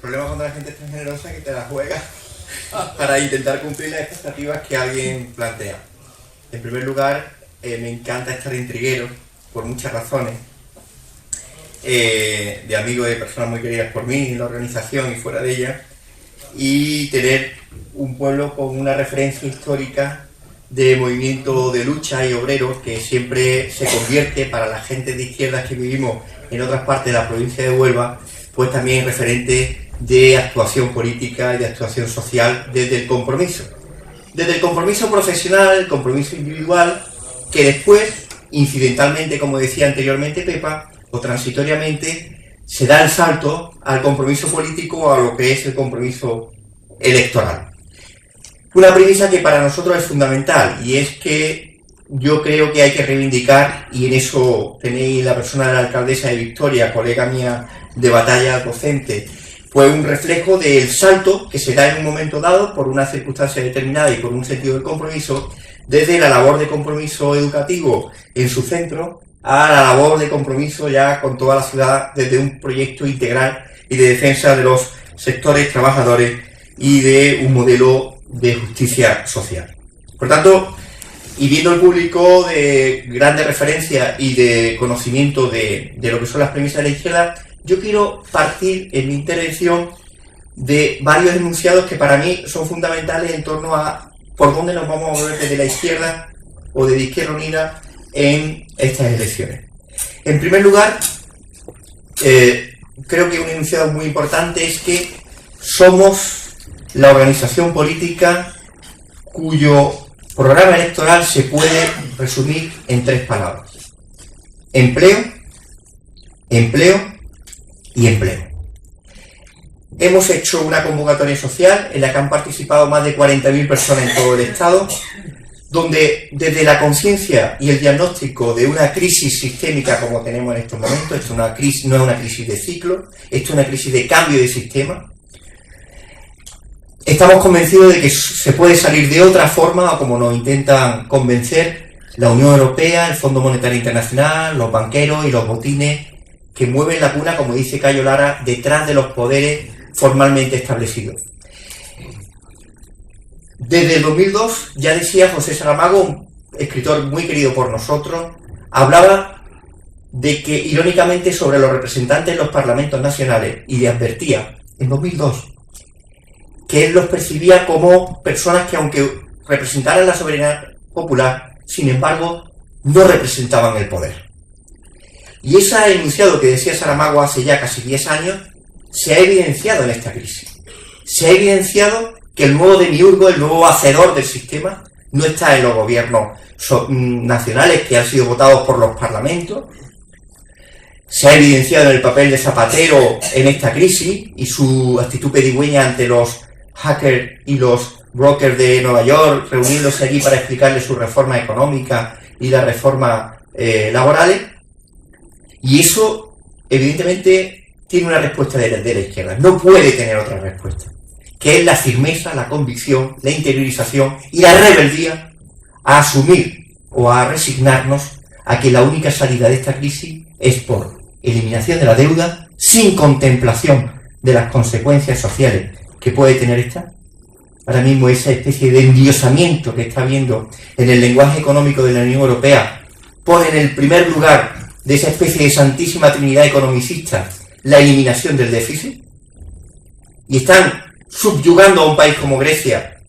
problema cuando la gente es tan generosa que te la juega para intentar cumplir las expectativas que alguien plantea. En primer lugar, me encanta estar en Trigueros, por muchas razones, de amigos y de personas muy queridas por mí, en la organización y fuera de ella, y tener un pueblo con una referencia histórica de movimiento de lucha y obreros que siempre se convierte para la gente de izquierdas que vivimos en otras partes de la provincia de Huelva, pues también referente de actuación política y de actuación social desde el compromiso. Desde el compromiso profesional, el compromiso individual, que después, incidentalmente, como decía anteriormente Pepa, o transitoriamente, se da el salto al compromiso político o a lo que es el compromiso electoral. Una premisa que para nosotros es fundamental, y es que yo creo que hay que reivindicar, y en eso tenéis la persona de la alcaldesa de Victoria, colega mía de batalla docente, pues un reflejo del salto que se da en un momento dado por una circunstancia determinada y por un sentido de compromiso, desde la labor de compromiso educativo en su centro a la labor de compromiso ya con toda la ciudad desde un proyecto integral y de defensa de los sectores trabajadores y de un modelo de justicia social. Por tanto, y viendo el público de grandes referencias y de conocimiento de lo que son las premisas de la izquierda, yo quiero partir en mi intervención de varios enunciados que para mí son fundamentales en torno a por dónde nos vamos a mover desde la izquierda o de Izquierda Unida en estas elecciones. En primer lugar, creo que un enunciado muy importante es que somos la organización política cuyo programa electoral se puede resumir en 3 palabras: empleo, empleo y empleo. Hemos hecho una convocatoria social en la que han participado más de 40.000 personas en todo el Estado, donde desde la conciencia y el diagnóstico de una crisis sistémica como tenemos en estos momentos, esto no es una crisis de ciclo, esto es una crisis de cambio de sistema, estamos convencidos de que se puede salir de otra forma, como nos intentan convencer la Unión Europea, el Fondo Monetario Internacional, los banqueros y los botines que mueven la cuna, como dice Cayo Lara, detrás de los poderes formalmente establecidos. Desde el 2002, ya decía José Saramago, un escritor muy querido por nosotros, hablaba de que, irónicamente, sobre los representantes de los parlamentos nacionales, y le advertía, en 2002, que él los percibía como personas que, aunque representaran la soberanía popular, sin embargo, no representaban el poder. Y ese enunciado que decía Saramago hace ya casi 10 años, se ha evidenciado en esta crisis. Se ha evidenciado que el nuevo demiurgo, el nuevo hacedor del sistema, no está en los gobiernos nacionales que han sido votados por los parlamentos. Se ha evidenciado en el papel de Zapatero en esta crisis y su actitud pedigüeña ante los hackers y los brokers de Nueva York, reuniéndose allí para explicarle su reforma económica y las reformas laborales. Y eso, evidentemente, tiene una respuesta de la izquierda. No puede tener otra respuesta, que es la firmeza, la convicción, la interiorización y la rebeldía a asumir o a resignarnos a que la única salida de esta crisis es por eliminación de la deuda sin contemplación de las consecuencias sociales que puede tener esta. Ahora mismo esa especie de endiosamiento que está habiendo en el lenguaje económico de la Unión Europea pone en el primer lugar de esa especie de santísima trinidad economicista la eliminación del déficit, y están subyugando a un país como Grecia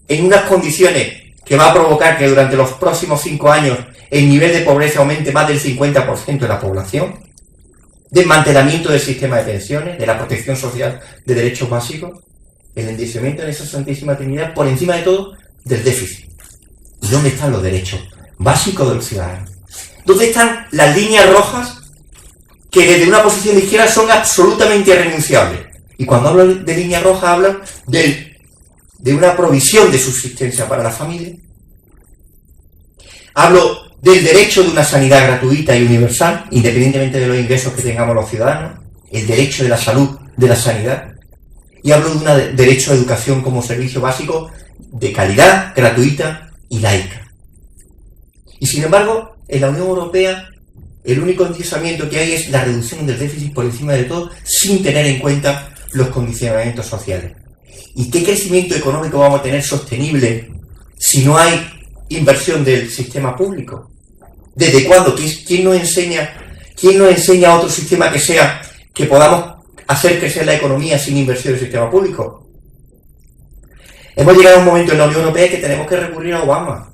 en unas condiciones que va a provocar que durante los próximos 5 años el nivel de pobreza aumente más del 50% de la población, desmantelamiento del sistema de pensiones, de la protección social de derechos básicos, el endiosamiento en esa santísima trinidad, por encima de todo, del déficit. ¿Y dónde están los derechos básicos de los ciudadanos? ¿Dónde están las líneas rojas que desde una posición de izquierda son absolutamente irrenunciables? Y cuando hablo de líneas rojas hablo de una provisión de subsistencia para la familia. Hablo del derecho de una sanidad gratuita y universal, independientemente de los ingresos que tengamos los ciudadanos, el derecho de la salud, de la sanidad. Y hablo de un derecho a educación como servicio básico de calidad, gratuita y laica. Y sin embargo, en la Unión Europea el único endiosamiento que hay es la reducción del déficit por encima de todo, sin tener en cuenta los condicionamientos sociales. ¿Y qué crecimiento económico vamos a tener sostenible si no hay inversión del sistema público? ¿Desde cuándo? ¿Quién nos enseña otro sistema que podamos hacer crecer la economía sin inversión del sistema público? Hemos llegado a un momento en la Unión Europea que tenemos que recurrir a Obama,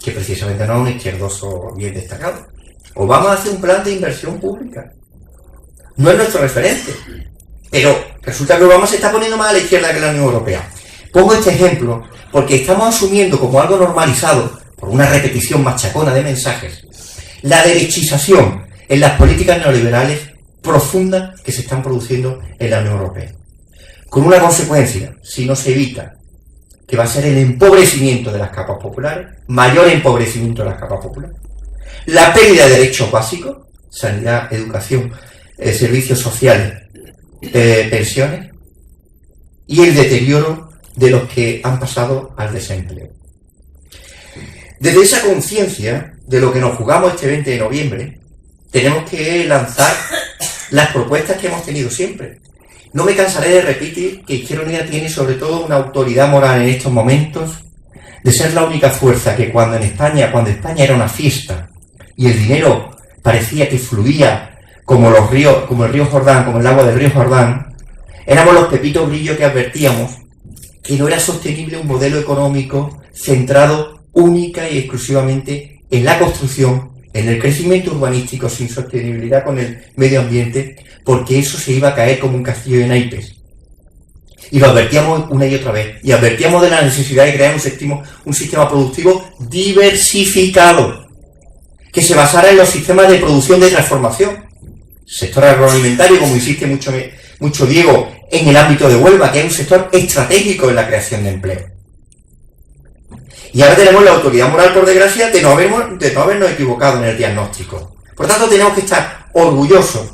que precisamente no es un izquierdoso bien destacado. Obama hace un plan de inversión pública. No es nuestro referente, pero resulta que Obama se está poniendo más a la izquierda que la Unión Europea. Pongo este ejemplo porque estamos asumiendo como algo normalizado, por una repetición machacona de mensajes, la derechización en las políticas neoliberales profundas que se están produciendo en la Unión Europea. Con una consecuencia, si no se evita, que va a ser el empobrecimiento de las capas populares, mayor empobrecimiento de las capas populares, la pérdida de derechos básicos, sanidad, educación, servicios sociales, pensiones, y el deterioro de los que han pasado al desempleo. Desde esa conciencia de lo que nos jugamos este 20 de noviembre, tenemos que lanzar las propuestas que hemos tenido siempre. No me cansaré de repetir que Izquierda Unida tiene sobre todo una autoridad moral en estos momentos de ser la única fuerza que cuando España era una fiesta y el dinero parecía que fluía como el río Jordán, como el agua del río Jordán, éramos los pepitos grillos que advertíamos que no era sostenible un modelo económico centrado única y exclusivamente en la construcción, en el crecimiento urbanístico sin sostenibilidad con el medio ambiente, porque eso se iba a caer como un castillo de naipes. Y lo advertíamos una y otra vez. Y advertíamos de la necesidad de crear un sistema productivo diversificado, que se basara en los sistemas de producción de transformación. Sector agroalimentario, como insiste mucho Diego, en el ámbito de Huelva, que es un sector estratégico en la creación de empleo. Y ahora tenemos la autoridad moral, por desgracia, de no habernos equivocado en el diagnóstico. Por tanto, tenemos que estar orgullosos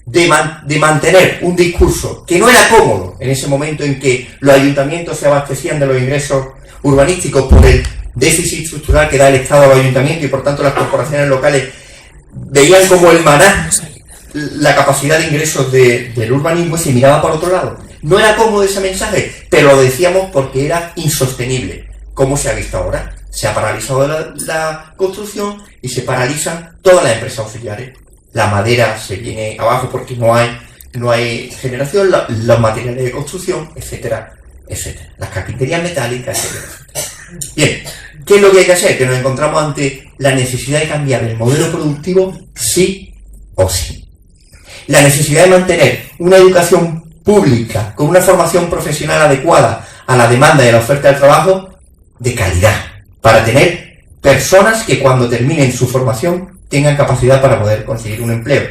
de mantener un discurso que no era cómodo en ese momento en que los ayuntamientos se abastecían de los ingresos urbanísticos por el déficit estructural que da el Estado a los ayuntamientos y por tanto las corporaciones locales veían como el maná la capacidad de ingresos del urbanismo y se miraba por otro lado. No era cómodo ese mensaje, pero lo decíamos porque era insostenible. ¿Cómo se ha visto ahora? Se ha paralizado la construcción y se paralizan todas las empresas auxiliares. La madera se viene abajo porque no hay generación, los materiales de construcción, etcétera, etcétera. Las carpinterías metálicas, etcétera. Bien, ¿qué es lo que hay que hacer? Que nos encontramos ante la necesidad de cambiar el modelo productivo sí o sí. La necesidad de mantener una educación pública con una formación profesional adecuada a la demanda y a la oferta de trabajo de calidad, para tener personas que cuando terminen su formación tengan capacidad para poder conseguir un empleo.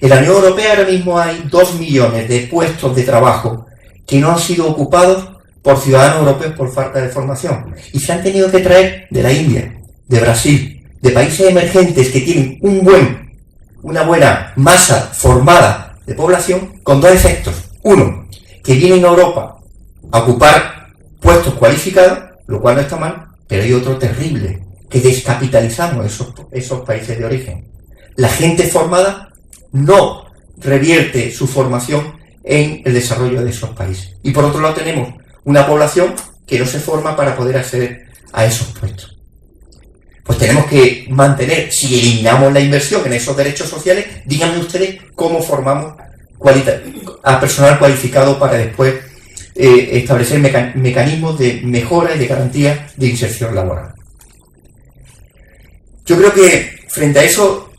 En la Unión Europea ahora mismo hay 2 millones de puestos de trabajo que no han sido ocupados por ciudadanos europeos por falta de formación y se han tenido que traer de la India, de Brasil, de países emergentes que tienen una buena masa formada de población con 2 efectos. Uno, que vienen a Europa a ocupar puestos cualificados, lo cual no está mal, pero hay otro terrible, que descapitalizamos esos países de origen. La gente formada no revierte su formación en el desarrollo de esos países. Y por otro lado tenemos una población que no se forma para poder acceder a esos puestos. Pues tenemos que mantener, si eliminamos la inversión en esos derechos sociales, díganme ustedes cómo formamos a personal cualificado para después establecer mecanismos de mejora y de garantía de inserción laboral. Yo creo que frente a eso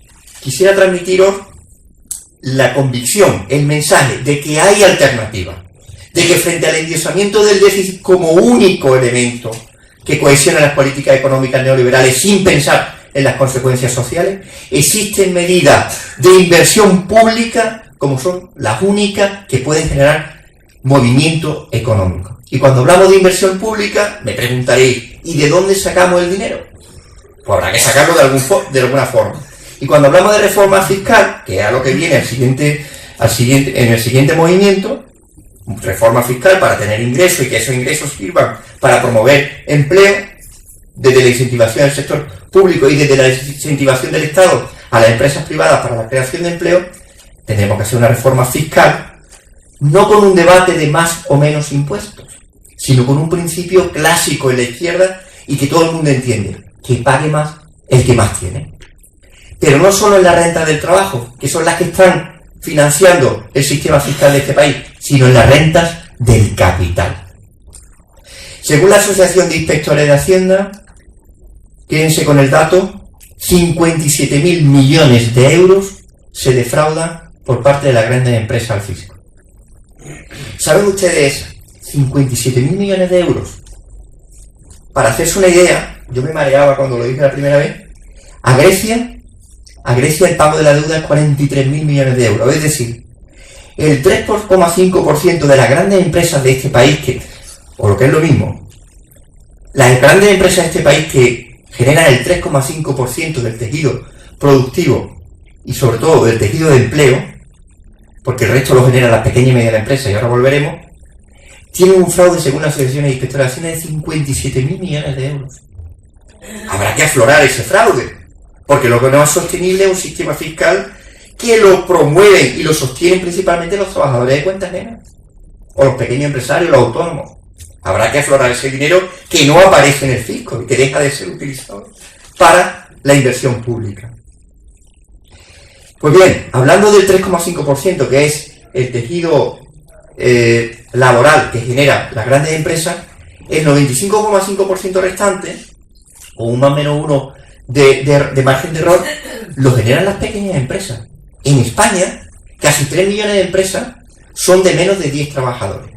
quisiera transmitiros la convicción, el mensaje de que hay alternativa, de que frente al endiosamiento del déficit como único elemento que cohesiona las políticas económicas neoliberales sin pensar en las consecuencias sociales, existen medidas de inversión pública como son las únicas que pueden generar movimiento económico. Y cuando hablamos de inversión pública, me preguntaréis, ¿y de dónde sacamos el dinero? Pues habrá que sacarlo de alguna forma. Y cuando hablamos de reforma fiscal, que es a lo que viene en el siguiente movimiento, reforma fiscal para tener ingresos y que esos ingresos sirvan para promover empleo, desde la incentivación del sector público y desde la incentivación del Estado a las empresas privadas para la creación de empleo, tendremos que hacer una reforma fiscal, no con un debate de más o menos impuestos, sino con un principio clásico en la izquierda y que todo el mundo entiende, que pague más el que más tiene. Pero no solo en la renta del trabajo, que son las que están financiando el sistema fiscal de este país, sino en las rentas del capital. Según la Asociación de Inspectores de Hacienda, quédense con el dato, 57.000 millones de euros se defraudan por parte de las grandes empresas al fisco. ¿Saben ustedes 57.000 millones de euros? Para hacerse una idea, yo me mareaba cuando lo dije la primera vez, a Grecia el pago de la deuda es 43.000 millones de euros, es decir, el 3,5% de las grandes empresas de este país, o lo que es lo mismo, las grandes empresas de este país que generan el 3,5% del tejido productivo y sobre todo del tejido de empleo, porque el resto lo generan las pequeñas y medianas empresas, y ahora volveremos, tienen un fraude, según la Asociación de Inspectores de Hacienda, de 57.000 millones de euros. Habrá que aflorar ese fraude, porque lo que no es sostenible es un sistema fiscal que lo promueven y lo sostienen principalmente los trabajadores de cuentas ajenas, o los pequeños empresarios, los autónomos. Habrá que aflorar ese dinero que no aparece en el fisco y que deja de ser utilizado para la inversión pública. Pues bien, hablando del 3,5%, que es el tejido laboral que genera las grandes empresas, el 95,5% restante, o un más o menos uno de margen de error, lo generan las pequeñas empresas. En España, casi 3 millones de empresas son de menos de 10 trabajadores.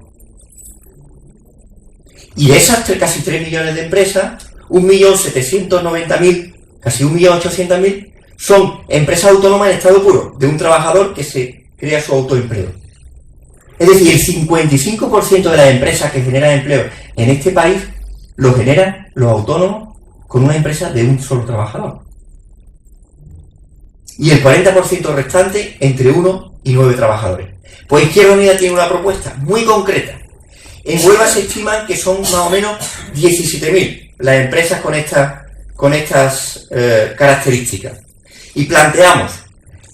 Y de esas casi 3 millones de empresas, 1.790.000, casi 1.800.000, son empresas autónomas en estado puro, de un trabajador que se crea su autoempleo. Es decir, el 55% de las empresas que generan empleo en este país lo generan los autónomos con una empresa de un solo trabajador. Y el 40% restante entre 1 y 9 trabajadores. Pues Izquierda Unida tiene una propuesta muy concreta. En Huelva se estiman que son más o menos 17.000 las empresas con estas características. Y planteamos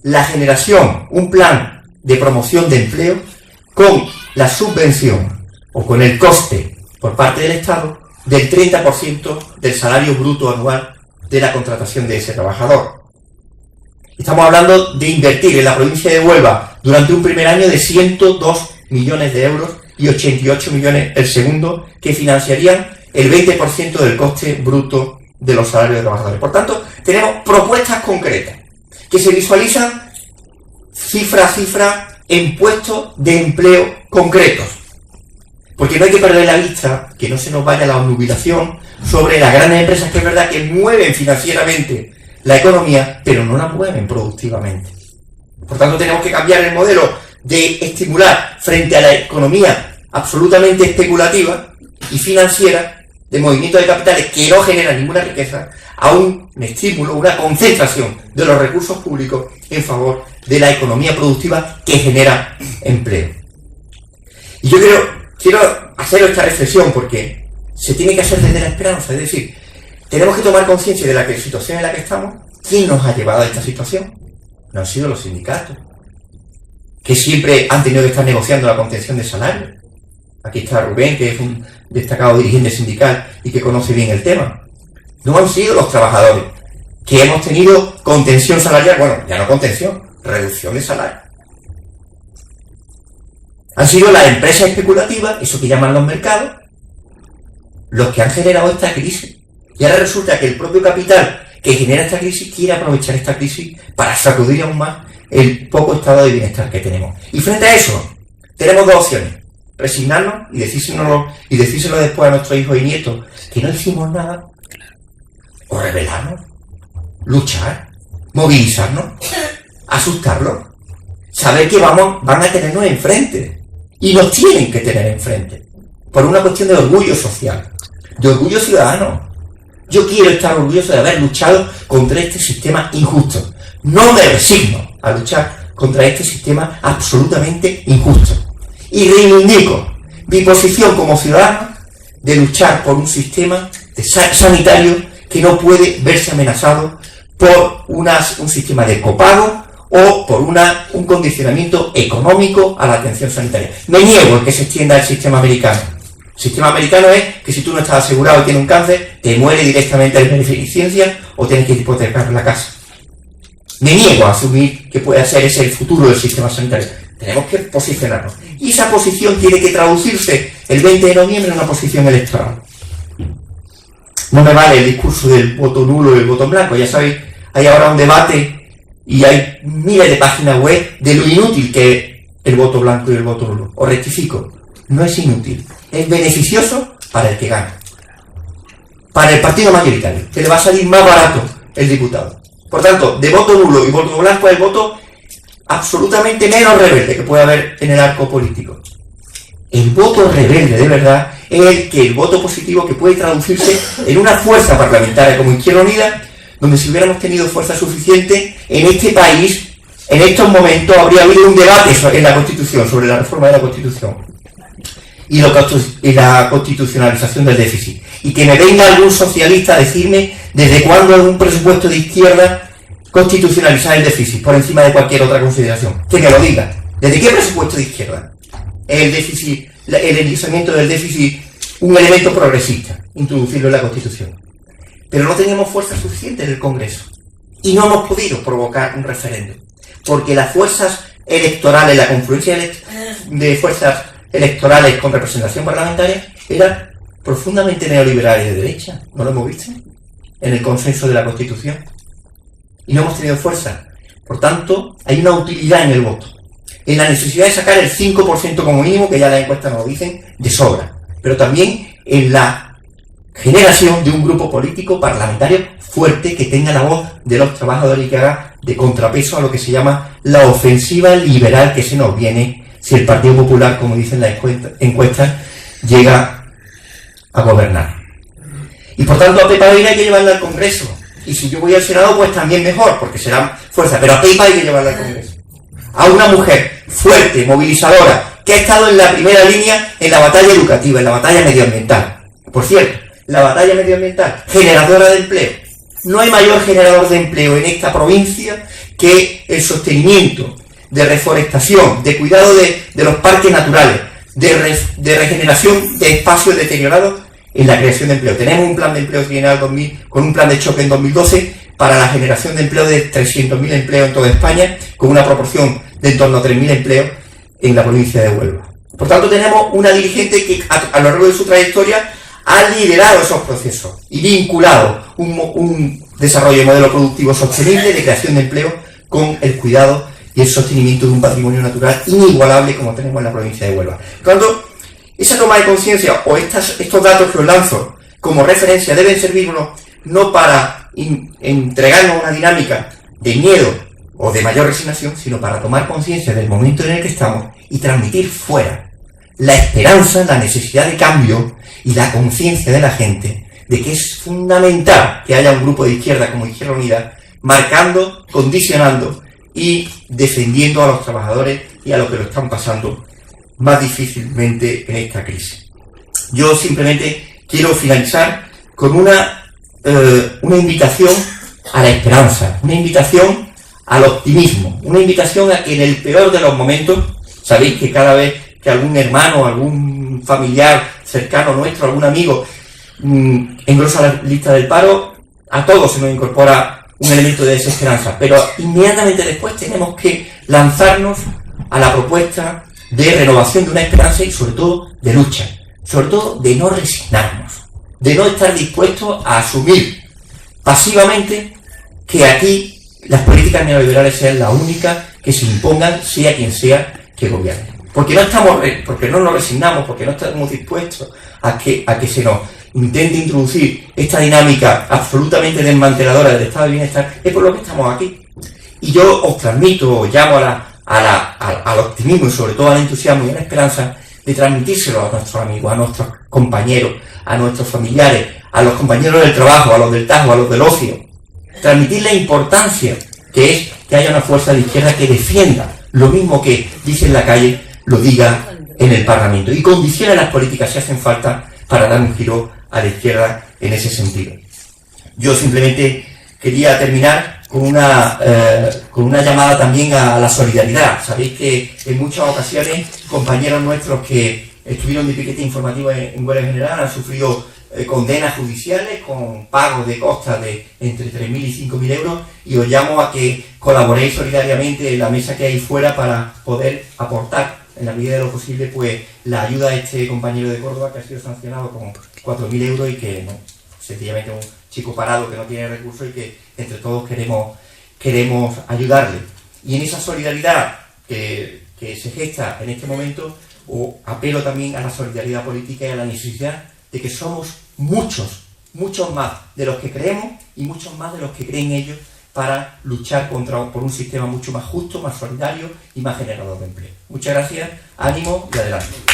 la generación, un plan de promoción de empleo con la subvención o con el coste por parte del Estado del 30% del salario bruto anual de la contratación de ese trabajador. Estamos hablando de invertir en la provincia de Huelva durante un primer año de 102 millones de euros y 88 millones el segundo, que financiarían el 20% del coste bruto de los salarios de trabajadores. Por tanto, tenemos propuestas concretas que se visualizan cifra a cifra en puestos de empleo concretos. Porque no hay que perder la vista, que no se nos vaya la obnubilación sobre las grandes empresas que es verdad que mueven financieramente la economía, pero no la mueven productivamente. Por tanto, tenemos que cambiar el modelo de estimular frente a la economía absolutamente especulativa y financiera de movimiento de capitales que no generan ninguna riqueza, a un estímulo, una concentración de los recursos públicos en favor de la economía productiva que genera empleo. Y yo quiero hacer esta reflexión porque se tiene que hacer desde la esperanza, es decir, tenemos que tomar conciencia de la situación en la que estamos. ¿Quién nos ha llevado a esta situación? No han sido los sindicatos, que siempre han tenido que estar negociando la contención de salarios. Aquí está Rubén, que es un destacado dirigente sindical y que conoce bien el tema. No han sido los trabajadores, que hemos tenido contención salarial, bueno, ya no contención, reducción de salario. Han sido las empresas especulativas, eso que llaman los mercados, los que han generado esta crisis. Y ahora resulta que el propio capital que genera esta crisis quiere aprovechar esta crisis para sacudir aún más el poco estado de bienestar que tenemos. Y frente a eso, tenemos dos opciones: resignarnos y decírselo después a nuestros hijos y nietos que no hicimos nada, o rebelarnos, luchar, movilizarnos, asustarlos, saber que van a tenernos enfrente, y nos tienen que tener enfrente, por una cuestión de orgullo social, de orgullo ciudadano. Yo quiero estar orgulloso de haber luchado contra este sistema injusto. No me resigno a luchar contra este sistema absolutamente injusto. Y reivindico mi posición como ciudadano de luchar por un sistema sanitario que no puede verse amenazado por un sistema de copago o por un condicionamiento económico a la atención sanitaria. Me niego a que se extienda el sistema americano. El sistema americano es que si tú no estás asegurado y tienes un cáncer, te muere directamente de beneficencia o tienes que hipotecar la casa. Me niego a asumir que puede ser ese el futuro del sistema sanitario. Tenemos que posicionarnos. Y esa posición tiene que traducirse el 20 de noviembre en una posición electoral. No me vale el discurso del voto nulo y el voto en blanco. Ya sabéis, hay ahora un debate y hay miles de páginas web de lo inútil que es el voto blanco y el voto nulo. Os rectifico, no es inútil. Es beneficioso para el que gana. Para el partido mayoritario, que le va a salir más barato el diputado. Por tanto, de voto nulo y voto blanco es el voto absolutamente menos rebelde que puede haber en el arco político. El voto rebelde de verdad es el voto positivo que puede traducirse en una fuerza parlamentaria como Izquierda Unida, donde si hubiéramos tenido fuerza suficiente en este país, en estos momentos habría habido un debate en la Constitución, sobre la reforma de la Constitución y la constitucionalización del déficit. Y que me venga algún socialista a decirme desde cuándo es un presupuesto de izquierda constitucionalizar el déficit por encima de cualquier otra consideración. Que me lo diga. ¿Desde qué presupuesto de izquierda es el déficit, el deslizamiento del déficit, un elemento progresista, introducirlo en la Constitución? Pero no teníamos fuerza suficiente en el Congreso y no hemos podido provocar un referéndum, porque las fuerzas electorales, la confluencia de fuerzas electorales con representación parlamentaria eran profundamente neoliberales de derecha. ¿No lo hemos visto en el consenso de la Constitución? Y no hemos tenido fuerza. Por tanto, hay una utilidad en el voto, en la necesidad de sacar el 5% como mínimo, que ya las encuestas nos lo dicen, de sobra, pero también en la generación de un grupo político parlamentario fuerte que tenga la voz de los trabajadores y que haga de contrapeso a lo que se llama la ofensiva liberal que se nos viene si el Partido Popular, como dicen las encuestas, llega a gobernar. Y por tanto a Pepa Vila hay que llevarla al Congreso. Y si yo voy al Senado, pues también mejor, porque será fuerza. Pero a Pepa hay que llevarla al Congreso. A una mujer fuerte, movilizadora, que ha estado en la primera línea en la batalla educativa, en la batalla medioambiental. Por cierto, la batalla medioambiental, generadora de empleo. No hay mayor generador de empleo en esta provincia que el sostenimiento de reforestación, de cuidado de los parques naturales, de regeneración de espacios deteriorados en la creación de empleo. Tenemos un plan de empleo trienal con un plan de choque en 2012 para la generación de empleo de 300.000 empleos en toda España, con una proporción de en torno a 3.000 empleos en la provincia de Huelva. Por tanto, tenemos una dirigente que a lo largo de su trayectoria ha liderado esos procesos y vinculado un desarrollo de modelo productivo sostenible de creación de empleo con el cuidado y el sostenimiento de un patrimonio natural inigualable como tenemos en la provincia de Huelva. Por tanto, esa toma de conciencia o estos datos que os lanzo como referencia deben servirnos no para entregarnos una dinámica de miedo o de mayor resignación, sino para tomar conciencia del momento en el que estamos y transmitir fuera la esperanza, la necesidad de cambio y la conciencia de la gente de que es fundamental que haya un grupo de izquierda como Izquierda Unida marcando, condicionando y defendiendo a los trabajadores y a los que lo están pasando más difícilmente en esta crisis. Yo simplemente quiero finalizar con una invitación a la esperanza, una invitación al optimismo, una invitación a que en el peor de los momentos, sabéis que cada vez que algún hermano, algún familiar cercano nuestro, algún amigo engrosa la lista del paro, a todos se nos incorpora un elemento de desesperanza, pero inmediatamente después tenemos que lanzarnos a la propuesta de renovación de una esperanza y sobre todo de lucha, sobre todo de no resignarnos, de no estar dispuestos a asumir pasivamente que aquí las políticas neoliberales sean las únicas que se impongan, sea quien sea que gobierne. Porque no nos resignamos, porque no estamos dispuestos a que se nos intente introducir esta dinámica absolutamente desmanteladora del estado de bienestar, es por lo que estamos aquí. Y yo os transmito, os llamo al optimismo y sobre todo al entusiasmo y a la esperanza de transmitírselo a nuestros amigos, a nuestros compañeros, a nuestros familiares, a los compañeros del trabajo, a los del Tajo, a los del ocio. Transmitir la importancia que es que haya una fuerza de izquierda que defienda lo mismo que dice en la calle, lo diga en el Parlamento y condicione las políticas si hacen falta para dar un giro a la izquierda en ese sentido. Yo simplemente quería terminar con una llamada también a la solidaridad. Sabéis que en muchas ocasiones compañeros nuestros que estuvieron de piquete informativo en huelga general han sufrido condenas judiciales con pagos de costas de entre 3.000 y 5.000 euros, y os llamo a que colaboréis solidariamente en la mesa que hay fuera para poder aportar en la medida de lo posible pues la ayuda a este compañero de Córdoba que ha sido sancionado con 4.000 euros y que no, sencillamente un chico parado que no tiene recursos y que entre todos queremos ayudarle. Y en esa solidaridad que se gesta en este momento, apelo también a la solidaridad política y a la necesidad de que somos muchos más de los que creemos y muchos más de los que creen ellos para luchar por un sistema mucho más justo, más solidario y más generador de empleo. Muchas gracias, ánimo y adelante.